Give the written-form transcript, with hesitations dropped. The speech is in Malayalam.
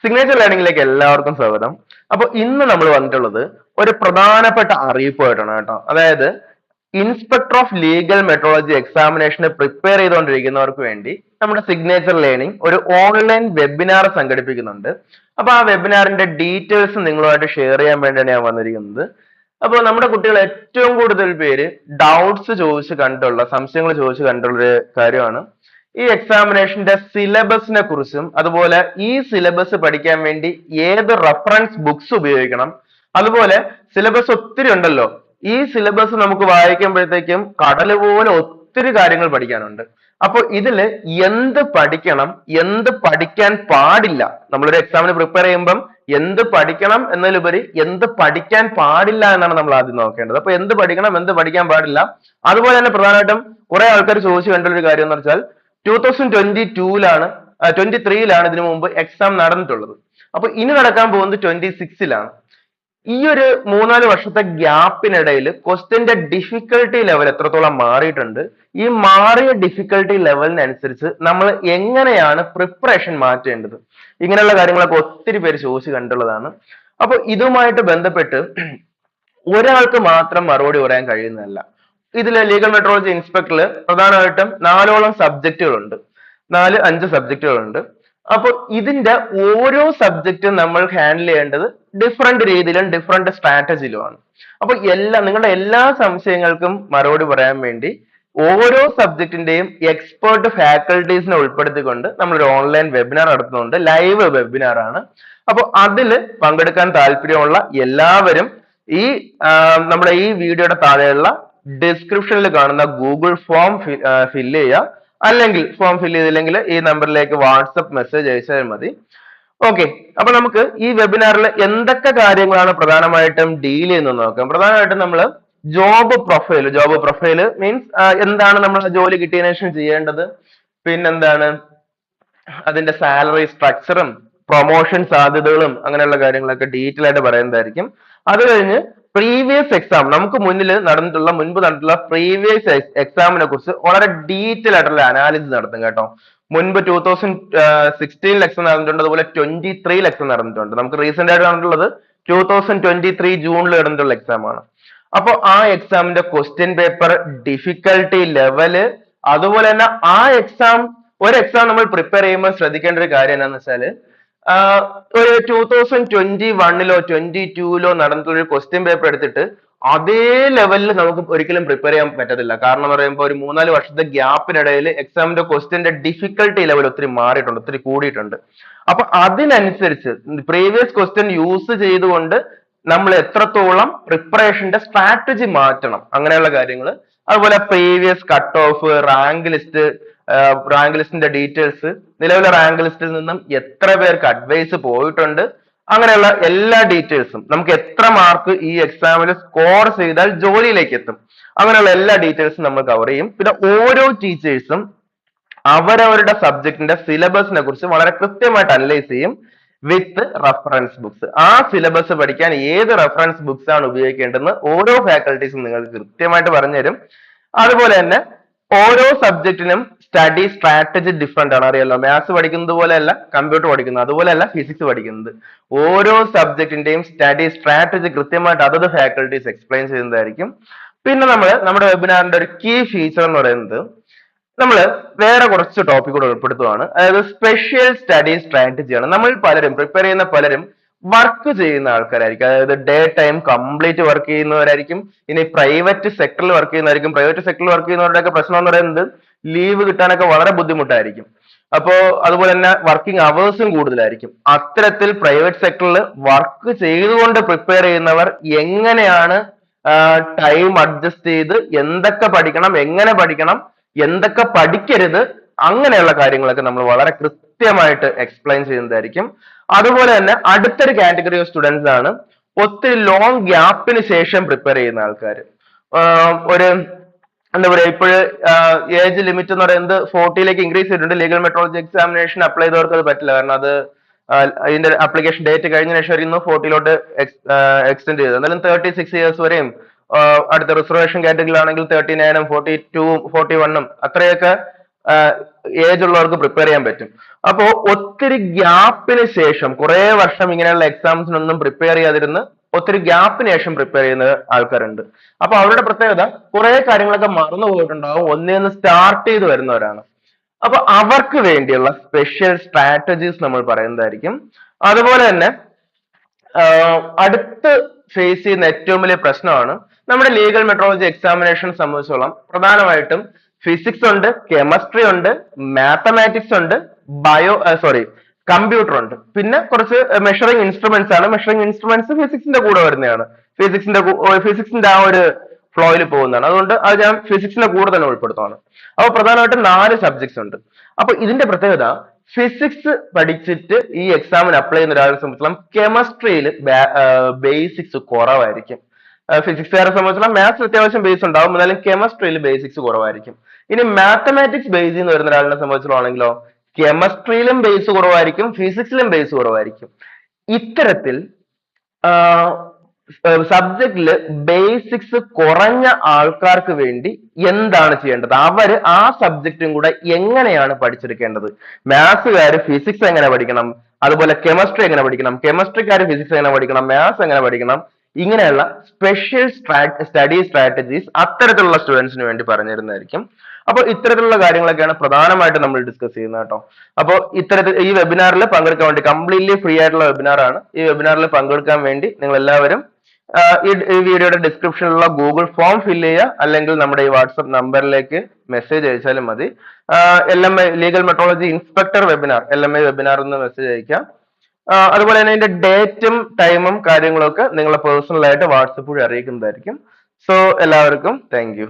സിഗ്നേച്ചർ ലേണിംഗിലേക്ക് എല്ലാവർക്കും സ്വാഗതം. അപ്പൊ ഇന്ന് നമ്മൾ വന്നിട്ടുള്ളത് ഒരു പ്രധാനപ്പെട്ട അറിയിപ്പായിട്ടാണ് കേട്ടോ. അതായത് ഇൻസ്പെക്ടർ ഓഫ് ലീഗൽ മെട്രോളജി എക്സാമിനേഷന് പ്രിപ്പയർ ചെയ്തുകൊണ്ടിരിക്കുന്നവർക്ക് വേണ്ടി നമ്മുടെ സിഗ്നേച്ചർ ലേണിംഗ് ഒരു ഓൺലൈൻ വെബിനാർ സംഘടിപ്പിക്കുന്നുണ്ട്. അപ്പൊ ആ വെബിനാറിന്റെ ഡീറ്റെയിൽസ് നിങ്ങളുമായിട്ട് ഷെയർ ചെയ്യാൻ വേണ്ടിയാണ് ഞാൻ വന്നിരിക്കുന്നത്. അപ്പോൾ നമ്മുടെ കുട്ടികൾ ഏറ്റവും കൂടുതൽ പേര് ഡൗട്ട്സ് ചോദിച്ച് കണ്ടുള്ള സംശയങ്ങൾ ചോദിച്ച് കണ്ടുള്ള ഒരു കാര്യമാണ് ഈ എക്സാമിനേഷന്റെ സിലബസിനെ കുറിച്ചും, അതുപോലെ ഈ സിലബസ് പഠിക്കാൻ വേണ്ടി ഏത് റെഫറൻസ് ബുക്സ് ഉപയോഗിക്കണം. അതുപോലെ സിലബസ് ഒത്തിരി ഉണ്ടല്ലോ, ഈ സിലബസ് നമുക്ക് വായിക്കുമ്പോഴത്തേക്കും കടല് പോലെ ഒത്തിരി കാര്യങ്ങൾ പഠിക്കാനുണ്ട്. അപ്പൊ ഇതില് എന്ത് പഠിക്കണം, എന്ത് പഠിക്കാൻ പാടില്ല, നമ്മളൊരു എക്സാമിന് പ്രിപ്പയർ ചെയ്യുമ്പം എന്ത് പഠിക്കണം എന്നതിലുപരി എന്ത് പഠിക്കാൻ പാടില്ല എന്നാണ് നമ്മൾ ആദ്യം നോക്കേണ്ടത്. അപ്പൊ എന്ത് പഠിക്കണം, എന്ത് പഠിക്കാൻ പാടില്ല. അതുപോലെ തന്നെ പ്രധാനമായിട്ടും കുറെ ആൾക്കാർ ചോദിച്ചു കണ്ടുള്ള ഒരു കാര്യം എന്ന് വെച്ചാൽ 2022-ലാണ് 23-ലാണ് ഇതിനു മുമ്പ് എക്സാം നടന്നിട്ടുള്ളത്. അപ്പൊ ഇനി നടക്കാൻ പോകുന്നത് 26-ലാണ്. ഈ ഒരു 3-4 വർഷത്തെ ഗ്യാപ്പിനിടയിൽ ക്വസ്റ്റ്യന്റെ ഡിഫിക്കൽട്ടി ലെവൽ എത്രത്തോളം മാറിയിട്ടുണ്ട്, ഈ മാറിയ ഡിഫിക്കൽട്ടി ലെവലിനനുസരിച്ച് നമ്മൾ എങ്ങനെയാണ് പ്രിപ്പറേഷൻ മാറ്റേണ്ടത്, ഇങ്ങനെയുള്ള കാര്യങ്ങളൊക്കെ ഒത്തിരി പേര് ചോദിച്ചു കണ്ടുള്ളതാണ്. അപ്പൊ ഇതുമായിട്ട് ബന്ധപ്പെട്ട് ഒരാൾക്ക് മാത്രം മറുപടി പറയാൻ കഴിയുന്നതല്ല. ഇതിലെ ലീഗൽ മെട്രോളജി ഇൻസ്പെക്ടറിൽ പ്രധാനമായിട്ടും 4ഓളം സബ്ജക്റ്റുകളുണ്ട്, 4-5 സബ്ജക്റ്റുകളുണ്ട്. അപ്പൊ ഇതിന്റെ ഓരോ സബ്ജക്റ്റും നമ്മൾ ഹാൻഡിൽ ചെയ്യേണ്ടത് ഡിഫറെന്റ് രീതിയിലും ഡിഫറെന്റ് സ്ട്രാറ്റജിയിലുമാണ്. അപ്പൊ നിങ്ങളുടെ എല്ലാ സംശയങ്ങൾക്കും മറുപടി പറയാൻ വേണ്ടി ഓരോ സബ്ജക്റ്റിന്റെയും എക്സ്പേർട്ട് ഫാക്കൽറ്റീസിനെ ഉൾപ്പെടുത്തിക്കൊണ്ട് നമ്മളൊരു ഓൺലൈൻ വെബിനാർ നടത്തുന്നുണ്ട്. ലൈവ് വെബിനാർ ആണ്. അപ്പൊ അതിൽ പങ്കെടുക്കാൻ താല്പര്യമുള്ള എല്ലാവരും ഈ നമ്മുടെ ഈ വീഡിയോയുടെ താഴെയുള്ള ഡിസ്ക്രിപ്ഷനിൽ കാണുന്ന ഗൂഗിൾ ഫോം ഫില്ല് ചെയ്യുക. അല്ലെങ്കിൽ ഫോം ഫില്ല് ചെയ്തില്ലെങ്കിൽ ഈ നമ്പറിലേക്ക് വാട്സപ്പ് മെസ്സേജ് അയച്ചാൽ മതി. ഓക്കെ, അപ്പൊ നമുക്ക് ഈ വെബിനാറിൽ എന്തൊക്കെ കാര്യങ്ങളാണ് പ്രധാനമായിട്ടും ഡീൽ ചെയ്യുന്നത് നോക്കാം. പ്രധാനമായിട്ടും നമ്മൾ ജോബ് പ്രൊഫൈൽ മീൻസ് എന്താണ് നമ്മൾ ജോലി കിട്ടിയതിനു ശേഷം ചെയ്യേണ്ടത്, പിന്നെന്താണ് അതിന്റെ സാലറി സ്ട്രക്ചറും പ്രൊമോഷൻ സാധ്യതകളും അങ്ങനെയുള്ള കാര്യങ്ങളൊക്കെ ഡീറ്റെയിൽ ആയിട്ട് പറയുന്നതായിരിക്കും. അത് കഴിഞ്ഞ് പ്രീവിയസ് എക്സാം, നമുക്ക് മുൻപ് നടന്നിട്ടുള്ള പ്രീവിയസ് എക്സാമിനെ കുറിച്ച് വളരെ ഡീറ്റെയിൽ ആയിട്ടുള്ള അനാലിസിസ് നടത്തും കേട്ടോ. മുൻപ് 2016 എക്സാം നടന്നിട്ടുണ്ട്, അതുപോലെ 23 എക്സാം നടന്നിട്ടുണ്ട്. നമുക്ക് റീസെന്റ് ആയിട്ട് നടന്നിട്ടുള്ളത് 2023 ജൂണിൽ നടന്നിട്ടുള്ള എക്സാം ആണ്. അപ്പൊ ആ എക്സാമിന്റെ ക്വസ്റ്റ്യൻ പേപ്പർ ഡിഫിക്കൽട്ടി ലെവല്, അതുപോലെ തന്നെ ഒരു എക്സാം നമ്മൾ പ്രിപ്പയർ ചെയ്യുമ്പോൾ ശ്രദ്ധിക്കേണ്ട ഒരു കാര്യം എന്താണെന്ന് വെച്ചാല് ഒരു 2021-ലോ 2022-ലോ നടന്നിട്ടുള്ള ഒരു ക്വസ്റ്റ്യൻ പേപ്പർ എടുത്തിട്ട് അതേ ലെവലിൽ നമുക്ക് ഒരിക്കലും പ്രിപ്പയർ ചെയ്യാൻ പറ്റത്തില്ല. കാരണം എന്ന് പറയുമ്പോൾ ഒരു 3-4 വർഷത്തെ ഗ്യാപ്പിനിടയിൽ എക്സാമിന്റെ ക്വസ്റ്റ്യന്റെ ഡിഫിക്കൽട്ടി ലെവൽ ഒത്തിരി മാറിയിട്ടുണ്ട്, ഒത്തിരി കൂടിയിട്ടുണ്ട്. അപ്പൊ അതിനനുസരിച്ച് പ്രീവിയസ് ക്വസ്റ്റ്യൻ യൂസ് ചെയ്തുകൊണ്ട് നമ്മൾ എത്രത്തോളം പ്രിപ്പറേഷന്റെ സ്ട്രാറ്റജി മാറ്റണം, അങ്ങനെയുള്ള കാര്യങ്ങൾ. അതുപോലെ പ്രീവിയസ് കട്ട് ഓഫ്, റാങ്ക് ലിസ്റ്റിന്റെ ഡീറ്റെയിൽസ്, നിലവിലെ റാങ്ക് ലിസ്റ്റിൽ നിന്നും എത്ര പേർക്ക് അഡ്വൈസ് പോയിട്ടുണ്ട്, അങ്ങനെയുള്ള എല്ലാ ഡീറ്റെയിൽസും, നമുക്ക് എത്ര മാർക്ക് ഈ എക്സാമിൽ സ്കോർ ചെയ്താൽ ജോലിയിലേക്ക് എത്തും, അങ്ങനെയുള്ള എല്ലാ ഡീറ്റെയിൽസും നമ്മൾ കവർ ചെയ്യും. പിന്നെ ഓരോ ടീച്ചേഴ്സും അവരവരുടെ സബ്ജക്റ്റിന്റെ സിലബസിനെ കുറിച്ച് വളരെ കൃത്യമായിട്ട് അനലൈസ് ചെയ്യും വിത്ത് റെഫറൻസ് ബുക്സ്. ആ സിലബസ് പഠിക്കാൻ ഏത് റെഫറൻസ് ബുക്സ് ആണ് ഉപയോഗിക്കേണ്ടതെന്ന് ഓരോ ഫാക്കൽറ്റീസും നിങ്ങൾക്ക് കൃത്യമായിട്ട് പറഞ്ഞുതരും. അതുപോലെ തന്നെ ഓരോ സബ്ജക്റ്റിനും സ്റ്റഡി സ്ട്രാറ്റജി ഡിഫറെന്റ് ആണ്. അറിയാലോ, മാത്സ് പഠിക്കുന്നത് പോലെയല്ല കമ്പ്യൂട്ടർ പഠിക്കുന്നത്, അതുപോലെയല്ല ഫിസിക്സ് പഠിക്കുന്നത്. ഓരോ സബ്ജക്റ്റിന്റെയും സ്റ്റഡി സ്ട്രാറ്റജി കൃത്യമായിട്ട് അതത് ഫാക്കൽറ്റീസ് എക്സ്പ്ലെയിൻ ചെയ്യുന്നതായിരിക്കും. പിന്നെ നമ്മുടെ വെബിനാറിന്റെ ഒരു കീ ഫീച്ചർ എന്ന് പറയുന്നത് നമ്മൾ വേറെ കുറച്ച് ടോപ്പിക് കൂടെ ഉൾപ്പെടുത്തുകയാണ്. അതായത് സ്പെഷ്യൽ സ്റ്റഡി സ്ട്രാറ്റജിയാണ്. നമ്മൾ പ്രിപ്പയർ ചെയ്യുന്ന പലരും വർക്ക് ചെയ്യുന്ന ആൾക്കാരായിരിക്കും. അതായത് ഡേ ടൈം കംപ്ലീറ്റ് വർക്ക് ചെയ്യുന്നവരായിരിക്കും. ഇനി പ്രൈവറ്റ് സെക്ടറിൽ വർക്ക് ചെയ്യുന്നവരായിരിക്കും. പ്രൈവറ്റ് സെക്ടറിൽ വർക്ക് ചെയ്യുന്നവരുടെയൊക്കെ പ്രശ്നം എന്ന് പറയുന്നത് ലീവ് കിട്ടാനൊക്കെ വളരെ ബുദ്ധിമുട്ടായിരിക്കും. അപ്പോ അതുപോലെ തന്നെ വർക്കിംഗ് അവേഴ്സും കൂടുതലായിരിക്കും. അത്തരത്തിൽ പ്രൈവറ്റ് സെക്ടറിൽ വർക്ക് ചെയ്തുകൊണ്ട് പ്രിപ്പയർ ചെയ്യുന്നവർ എങ്ങനെയാണ് ടൈം അഡ്ജസ്റ്റ് ചെയ്ത് എന്തൊക്കെ പഠിക്കണം, എങ്ങനെ പഠിക്കണം, എന്തൊക്കെ പഠിക്കരുത്, അങ്ങനെയുള്ള കാര്യങ്ങളൊക്കെ നമ്മൾ വളരെ കൃത്യമായിട്ട് എക്സ്പ്ലെയിൻ ചെയ്യുന്നതായിരിക്കും. അതുപോലെ തന്നെ അടുത്തൊരു കാറ്റഗറി ഓഫ് സ്റ്റുഡൻസ് ആണ് ഒത്തിരി ലോങ് ഗ്യാപ്പിന് ശേഷം പ്രിപ്പയർ ചെയ്യുന്ന ആൾക്കാർ. ഒരു എന്താ പറയുക, ഇപ്പോഴ് ഏജ് ലിമിറ്റ് എന്ന് പറയുന്നത് 40-ലേക്ക് ഇൻക്രീസ് ചെയ്തിട്ടുണ്ട്. ലീഗൽ മെട്രോളജി എക്സാമിനേഷൻ അപ്ലൈ ചെയ്തവർക്ക് അത് പറ്റില്ല. കാരണം അത് അതിന്റെ ആപ്ലിക്കേഷൻ ഡേറ്റ് കഴിഞ്ഞ ശേഷം 40-ലോട്ട് എക്സ്റ്റെൻഡ് ചെയ്തത്. എന്നാലും 36 ഇയേഴ്സ് വരെയും അടുത്ത റിസർവേഷൻ കാറ്റഗറിയിലാണെങ്കിൽ 39-ഉം 42-ഉം 41-ഉം അത്രയൊക്കെ ഏജ് ഉള്ളവർക്ക് പ്രിപ്പയർ ചെയ്യാൻ പറ്റും. അപ്പോ ഒത്തിരി ഗ്യാപ്പിന് ശേഷം കുറെ വർഷം ഇങ്ങനെയുള്ള എക്സാംസിനൊന്നും പ്രിപ്പയർ ചെയ്യാതിരുന്ന് ഒത്തിരി ഗ്യാപ്പിന് ശേഷം പ്രിപ്പയർ ചെയ്യുന്ന ആൾക്കാരുണ്ട്. അപ്പൊ അവരുടെ പ്രത്യേകത കുറെ കാര്യങ്ങളൊക്കെ മറന്നു പോയിട്ടുണ്ടാവും, ഒന്നേന്ന് സ്റ്റാർട്ട് ചെയ്ത് വരുന്നവരാണ്. അപ്പൊ അവർക്ക് വേണ്ടിയുള്ള സ്പെഷ്യൽ സ്ട്രാറ്റജീസ് നമ്മൾ പറയുന്നതായിരിക്കും. അതുപോലെ തന്നെ അടുത്ത് ഫേസ് ചെയ്യുന്ന ഏറ്റവും വലിയ പ്രശ്നമാണ് നമ്മുടെ ലീഗൽ മെട്രോളജി എക്സാമിനേഷൻ സംബന്ധിച്ചോളം പ്രധാനമായിട്ടും ഫിസിക്സ് ഉണ്ട്, കെമിസ്ട്രി ഉണ്ട്, മാത്തമാറ്റിക്സ് ഉണ്ട്, കമ്പ്യൂട്ടർ ഉണ്ട്, പിന്നെ കുറച്ച് മെഷറിംഗ് ഇൻസ്ട്രുമെന്റ്സ് ആണ്. മെഷറിംഗ് ഇൻസ്ട്രുമെന്റ്സ് ഫിസിക്സിന്റെ കൂടെ വരുന്നതാണ്. ഫിസിക്സിന്റെ ആ ഒരു ഫ്ലോയിൽ പോകുന്നതാണ്. അതുകൊണ്ട് അത് ഞാൻ ഫിസിക്സിന്റെ കൂടെ തന്നെ ഉൾപ്പെടുത്തുവാണ്. അപ്പൊ പ്രധാനമായിട്ടും 4 സബ്ജക്ട്സ് ഉണ്ട്. അപ്പൊ ഇതിന്റെ പ്രത്യേകത ഫിസിക്സ് പഠിച്ചിട്ട് ഈ എക്സാമിന് അപ്ലൈ ചെയ്യുന്ന ഒരാളെ സംബന്ധിച്ചിടത്തോളം കെമിസ്ട്രിയിൽ ബേസിക്സ് കുറവായിരിക്കും. ഫിസിക്സുകാരെ സംബന്ധിച്ചിടത്തോളം മാത്സ് അത്യാവശ്യം ബേസ് ഉണ്ടാവും, എന്നാലും കെമിസ്ട്രിയിൽ ബേസിക്സ് കുറവായിരിക്കും. ഇനി മാത്തമാറ്റിക്സ് ബേസ് എന്ന് വരുന്ന ഒരാളിനെ സംബന്ധിച്ചിടത്തോളാണെങ്കിലോ കെമിസ്ട്രിയിലും ബേസ് കുറവായിരിക്കും, ഫിസിക്സിലും ബേസ് കുറവായിരിക്കും. ഇത്തരത്തിൽ സബ്ജക്റ്റില് ബേസിക്സ് കുറഞ്ഞ ആൾക്കാർക്ക് വേണ്ടി എന്താണ് ചെയ്യേണ്ടത്, അവര് ആ സബ്ജക്റ്റും കൂടെ എങ്ങനെയാണ് പഠിച്ചെടുക്കേണ്ടത്, മാത്സുകാര് ഫിസിക്സ് എങ്ങനെ പഠിക്കണം, അതുപോലെ കെമിസ്ട്രി എങ്ങനെ പഠിക്കണം, കെമിസ്ട്രിക്കാര് ഫിസിക്സ് എങ്ങനെ പഠിക്കണം, മാത്സ് എങ്ങനെ പഠിക്കണം, ഇങ്ങനെയുള്ള സ്പെഷ്യൽ സ്റ്റഡി സ്ട്രാറ്റജീസ് അത്തരത്തിലുള്ള സ്റ്റുഡൻസിന് വേണ്ടി പറഞ്ഞു തരുന്നതായിരിക്കും. അപ്പോൾ ഇത്തരത്തിലുള്ള കാര്യങ്ങളൊക്കെയാണ് പ്രധാനമായിട്ടും നമ്മൾ ഡിസ്കസ് ചെയ്യുന്നത് കേട്ടോ. അപ്പോൾ ഈ വെബിനാറിൽ പങ്കെടുക്കാൻ വേണ്ടി കംപ്ലീറ്റ്ലി ഫ്രീ ആയിട്ടുള്ള വെബിനാർ ആണ്. ഈ വെബിനാറിൽ പങ്കെടുക്കാൻ വേണ്ടി നിങ്ങൾ എല്ലാവരും ഈ വീഡിയോയുടെ ഡിസ്ക്രിപ്ഷനിലുള്ള ഗൂഗിൾ ഫോം ഫില്ല് ചെയ്യുക, അല്ലെങ്കിൽ നമ്മുടെ ഈ വാട്സപ്പ് നമ്പറിലേക്ക് മെസ്സേജ് അയച്ചാലും മതി. LMI legal metrology inspector webinar, LMI webinar എന്ന് മെസ്സേജ് അയക്കാം. അതുപോലെ തന്നെ അതിന്റെ ഡേറ്റും ടൈമും കാര്യങ്ങളും ഒക്കെ നിങ്ങളെ പേഴ്സണൽ ആയിട്ട് വാട്സപ്പ് വഴി അറിയിക്കുന്നതായിരിക്കും. സോ എല്ലാവർക്കും താങ്ക് യു.